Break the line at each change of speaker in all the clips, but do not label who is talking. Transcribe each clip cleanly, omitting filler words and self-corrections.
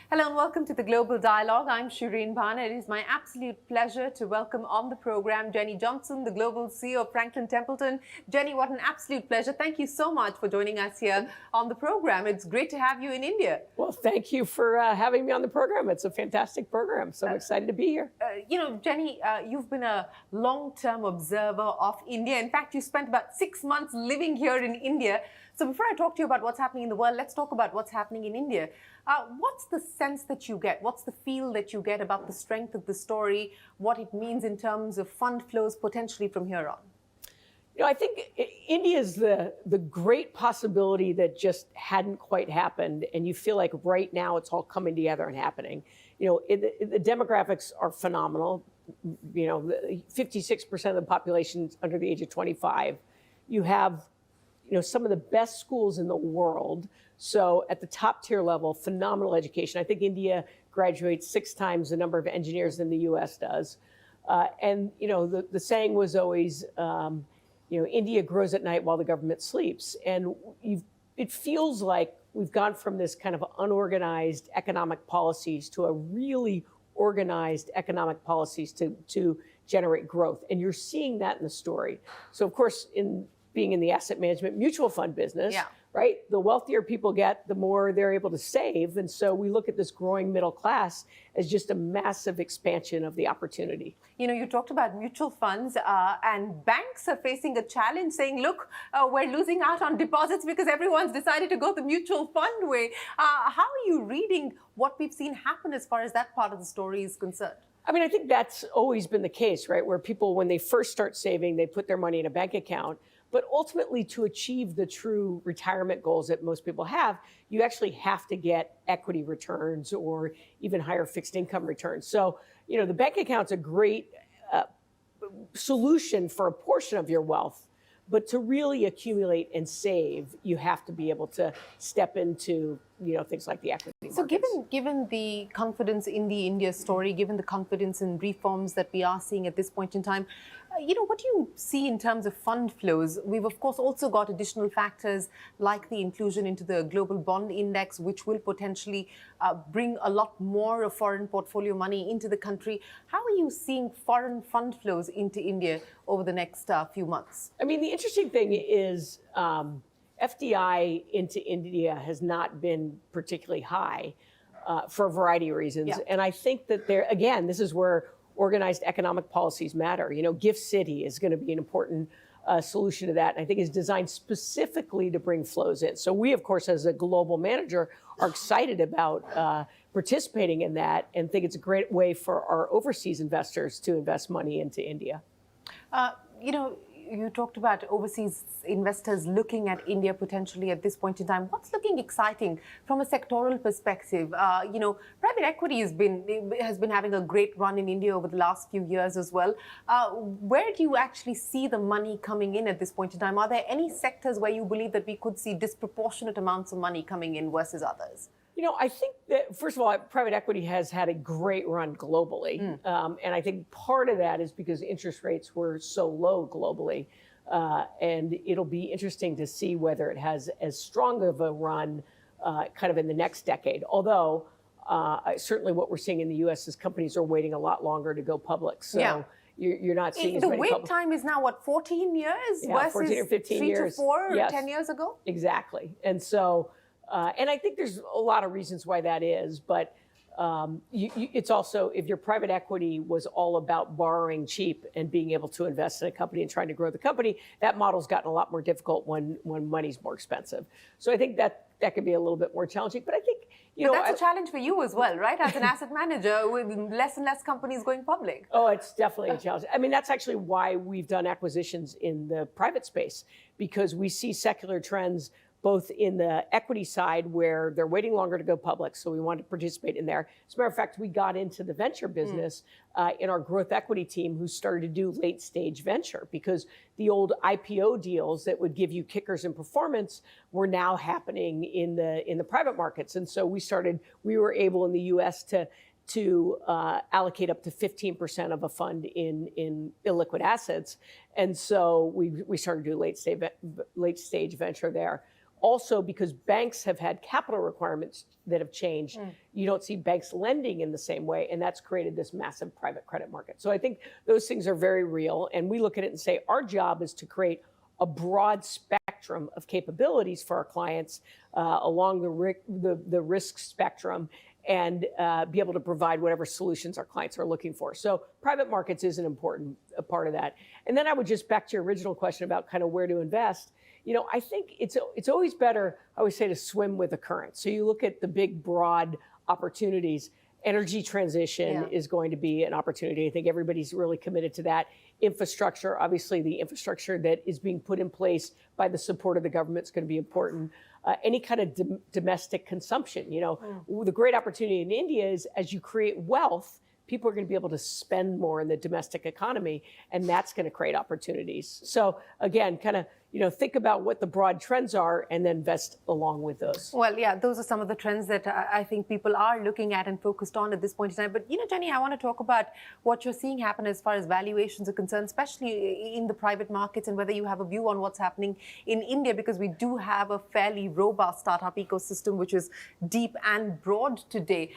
Hello and welcome to the Global Dialogue. I'm Shireen Bhan. It is my absolute pleasure to welcome on the program Jenny Johnson, the Global CEO of Franklin Templeton. Jenny, what an absolute pleasure. Thank you so much for joining us here on the program. It's great to have you in India.
Well, thank you for having me on the program. It's a fantastic program, so I'm excited to be here.
Jenny, you've been a long-term observer of India. In fact, you spent about 6 months living here in India. So before I talk to you about what's happening in the world, let's talk about what's happening in India. What's the sense that you get? What's the feel that you get about the strength of the story, what it means in terms of fund flows potentially from here on?
I think India is the great possibility that just hadn't quite happened, and you feel like right now it's all coming together and happening. The demographics are phenomenal. 56% of the population is under the age of 25. You have some of the best schools in the world. So at the top tier level, phenomenal education. I think India graduates 6 times the number of engineers than the US does. The saying was always, India grows at night while the government sleeps. And it feels like we've gone from this kind of unorganized economic policies to a really organized economic policies to generate growth. And you're seeing that in the story. So of course, being in the asset management mutual fund business, right? The wealthier people get, the more they're able to save. And so we look at this growing middle class as just a massive expansion of the opportunity.
You talked about mutual funds and banks are facing a challenge saying, look, we're losing out on deposits because everyone's decided to go the mutual fund way. How are you reading what we've seen happen as far as that part of the story is concerned?
I think that's always been the case, right? Where people, when they first start saving, they put their money in a bank account. But ultimately, to achieve the true retirement goals that most people have, you actually have to get equity returns or even higher fixed income returns. So, the bank account's a great solution for a portion of your wealth. But to really accumulate and save, you have to be able to step into things like the equity markets.
So given the confidence in the India story, given the confidence in reforms that we are seeing at this point in time, what do you see in terms of fund flows? We've, of course, also got additional factors like the inclusion into the global bond index, which will potentially bring a lot more of foreign portfolio money into the country. How are you seeing foreign fund flows into India over the next few months?
The interesting thing is FDI into India has not been particularly high for a variety of reasons. Yeah. And I think that this is where organized economic policies matter. Gift City is going to be an important solution to that. And I think is designed specifically to bring flows in. So we, of course, as a global manager, are excited about participating in that and think it's a great way for our overseas investors to invest money into India.
You talked about overseas investors looking at India potentially at this point in time. What's looking exciting from a sectoral perspective? Private equity has been having a great run in India over the last few years as well. Where do you actually see the money coming in at this point in time? Are there any sectors where you believe that we could see disproportionate amounts of money coming in versus others?
I think that, first of all, private equity has had a great run globally. And I think part of that is because interest rates were so low globally. And it'll be interesting to see whether it has as strong of a run kind of in the next decade. Although, certainly what we're seeing in the U.S. is companies are waiting a lot longer to go public. So you're not seeing as many
The wait time is now, 14 years?
Yeah, 14 or 15 years.
3 to 4 or 10 years ago?
Exactly. And so... and I think there's a lot of reasons why that is, but it's also, if your private equity was all about borrowing cheap and being able to invest in a company and trying to grow the company, that model's gotten a lot more difficult when money's more expensive. So I think that could be a little bit more challenging. But I think,
but that's a challenge for you as well, right? As an asset manager with less and less companies going public.
Oh, it's definitely a challenge. That's actually why we've done acquisitions in the private space, because we see secular trends both in the equity side where they're waiting longer to go public. So we want to participate in there. As a matter of fact, we got into the venture business in our growth equity team who started to do late stage venture because the old IPO deals that would give you kickers in performance were now happening in the private markets. And so we were able in the US to allocate up to 15% of a fund in illiquid assets. And so we started to do late stage venture there. Also, because banks have had capital requirements that have changed, you don't see banks lending in the same way, and that's created this massive private credit market. So I think those things are very real, and we look at it and say our job is to create a broad spectrum of capabilities for our clients along the risk spectrum, and be able to provide whatever solutions our clients are looking for. So private markets is an important part of that. And then I would just back to your original question about kind of where to invest. I think it's always better, I always say, to swim with the current. So you look at the big, broad opportunities. Energy transition is going to be an opportunity. I think everybody's really committed to that. Infrastructure, obviously the infrastructure that is being put in place by the support of the government is going to be important. Any kind of domestic consumption. The great opportunity in India is as you create wealth, people are going to be able to spend more in the domestic economy, and that's going to create opportunities. So again, kind of, think about what the broad trends are and then invest along with those.
Well, yeah, those are some of the trends that I think people are looking at and focused on at this point in time. But, Jenny, I want to talk about what you're seeing happen as far as valuations are concerned, especially in the private markets, and whether you have a view on what's happening in India, because we do have a fairly robust startup ecosystem, which is deep and broad today.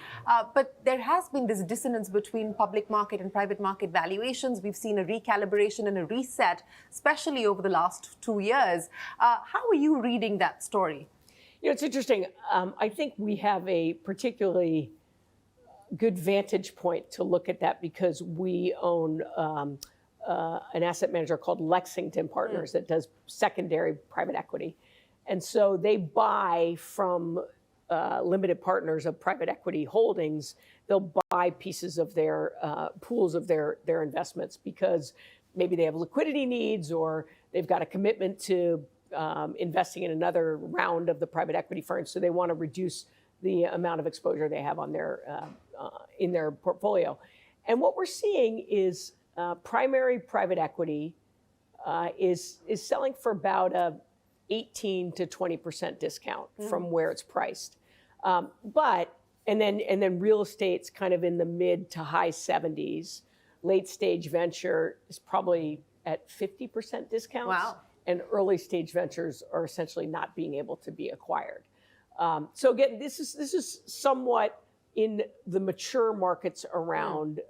But there has been this dissonance between public market and private market valuations. We've seen a recalibration and a reset, especially over the last 2 years. How are you reading that story?
It's interesting. I think we have a particularly good vantage point to look at that because we own an asset manager called Lexington Partners that does secondary private equity. And so they buy from limited partners of private equity holdings. They'll buy pieces of their pools of their investments because maybe they have liquidity needs or they've got a commitment to investing in another round of the private equity firm. So they want to reduce the amount of exposure they have on in their portfolio. And what we're seeing is primary private equity is selling for about a 18 to 20% discount from where it's priced. And then real estate's kind of in the mid to high 70s. Late stage venture is probably at 50% discounts.
Wow.
And early stage ventures are essentially not being able to be acquired. So again, this is somewhat in the mature markets around.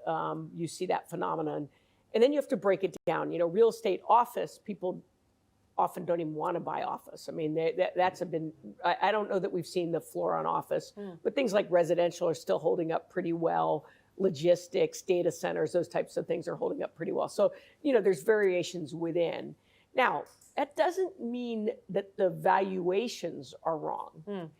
You see that phenomenon, and then you have to break it down. Real estate office, people often don't even want to buy office. I mean, that's been. I don't know that we've seen the floor on office, but things like residential are still holding up pretty well. Logistics, data centers, those types of things are holding up pretty well. So, there's variations within. Now, that doesn't mean that the valuations are wrong.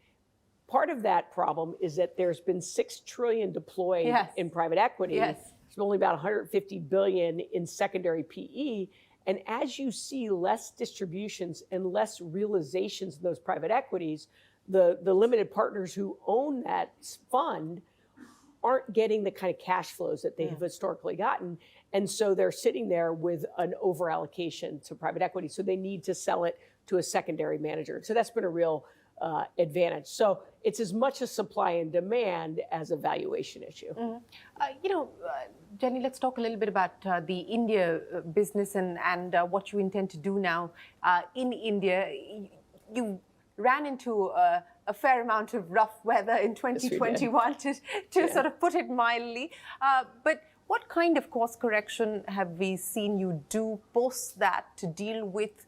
Part of that problem is that there's been $6 trillion deployed in private equity. There's only about 150 billion in secondary PE. And as you see less distributions and less realizations in those private equities, the limited partners who own that fund aren't getting the kind of cash flows that they have historically gotten. And so they're sitting there with an over allocation to private equity. So they need to sell it to a secondary manager. So that's been a real advantage. So it's as much a supply and demand as a valuation issue.
Jenny, let's talk a little bit about the India business and what you intend to do now in India. You ran into a fair amount of rough weather in 2021, to sort of put it mildly. But what kind of course correction have we seen you do post that to deal with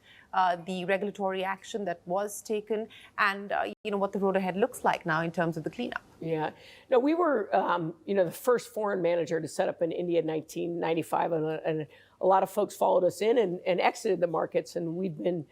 the regulatory action that was taken and what the road ahead looks like now in terms of the cleanup?
Yeah. No, we were, the first foreign manager to set up in India in 1995, and a lot of folks followed us in and exited the markets, and we've been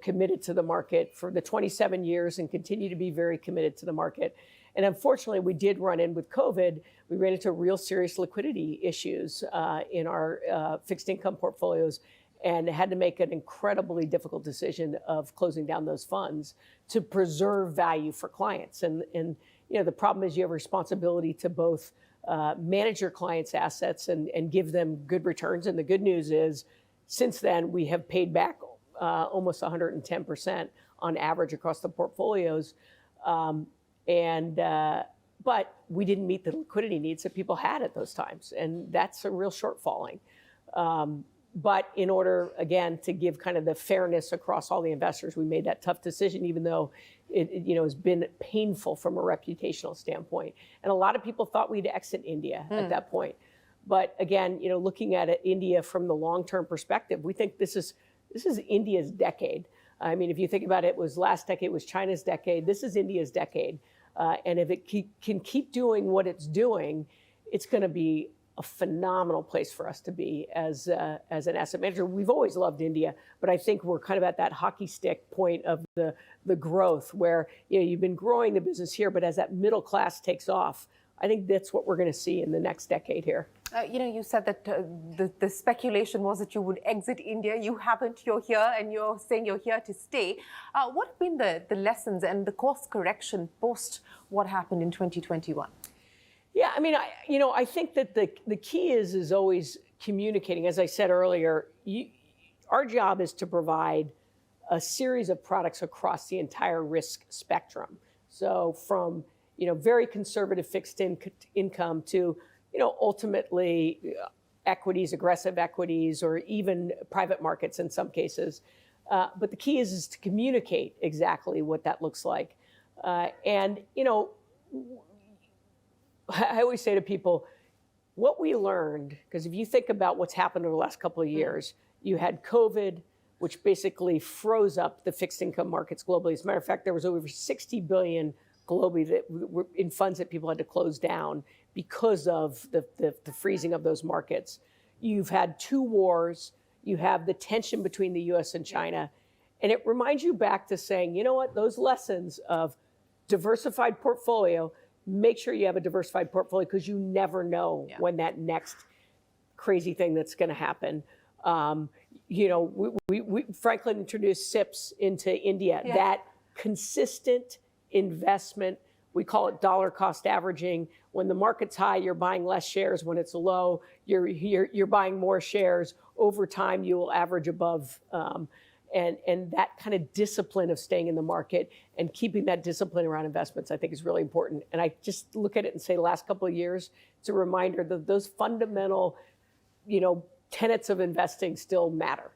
committed to the market for the 27 years and continue to be very committed to the market. And unfortunately, we did run in with COVID. We ran into real serious liquidity issues in our fixed income portfolios and had to make an incredibly difficult decision of closing down those funds to preserve value for clients. And the problem is you have a responsibility to both manage your clients' assets and give them good returns. And the good news is, since then, we have paid back almost 110% on average across the portfolios. But we didn't meet the liquidity needs that people had at those times. And that's a real shortfalling. But in order, again, to give kind of the fairness across all the investors, we made that tough decision, even though it has been painful from a reputational standpoint. And a lot of people thought we'd exit India at that point. But again, looking at it, India from the long-term perspective, we think this is India's decade. I mean, if you think about it, last decade was China's decade. This is India's decade. And if it can keep doing what it's doing, it's going to be a phenomenal place for us to be as an asset manager. We've always loved India, but I think we're kind of at that hockey stick point of the growth where you've been growing the business here, but as that middle class takes off, I think that's what we're going to see in the next decade here.
You said that the speculation was that you would exit India. You haven't. You're here, and you're saying you're here to stay. What have been the lessons and the course correction post what happened in 2021?
Yeah, I mean, I think that the key is always communicating. As I said earlier, our job is to provide a series of products across the entire risk spectrum. So from very conservative fixed income to ultimately equities, aggressive equities, or even private markets in some cases. But the key is to communicate exactly what that looks like. I always say to people, what we learned, because if you think about what's happened over the last couple of years, you had COVID, which basically froze up the fixed income markets globally. As a matter of fact, there was over 60 billion globally that were in funds that people had to close down because of the freezing of those markets. You've had 2 wars. You have the tension between the US and China. And it reminds you back to saying, you know what, those lessons of diversified portfolio, make sure you have a diversified portfolio because you never know when that next crazy thing that's going to happen. Franklin introduced SIPs into India. Yeah. That consistent investment, we call it dollar cost averaging. When the market's high, you're buying less shares. When it's low, you're buying more shares. Over time, you will average above. And that kind of discipline of staying in the market and keeping that discipline around investments, I think, is really important. And I just look at it and say, the last couple of years, it's a reminder that those fundamental, tenets of investing still matter.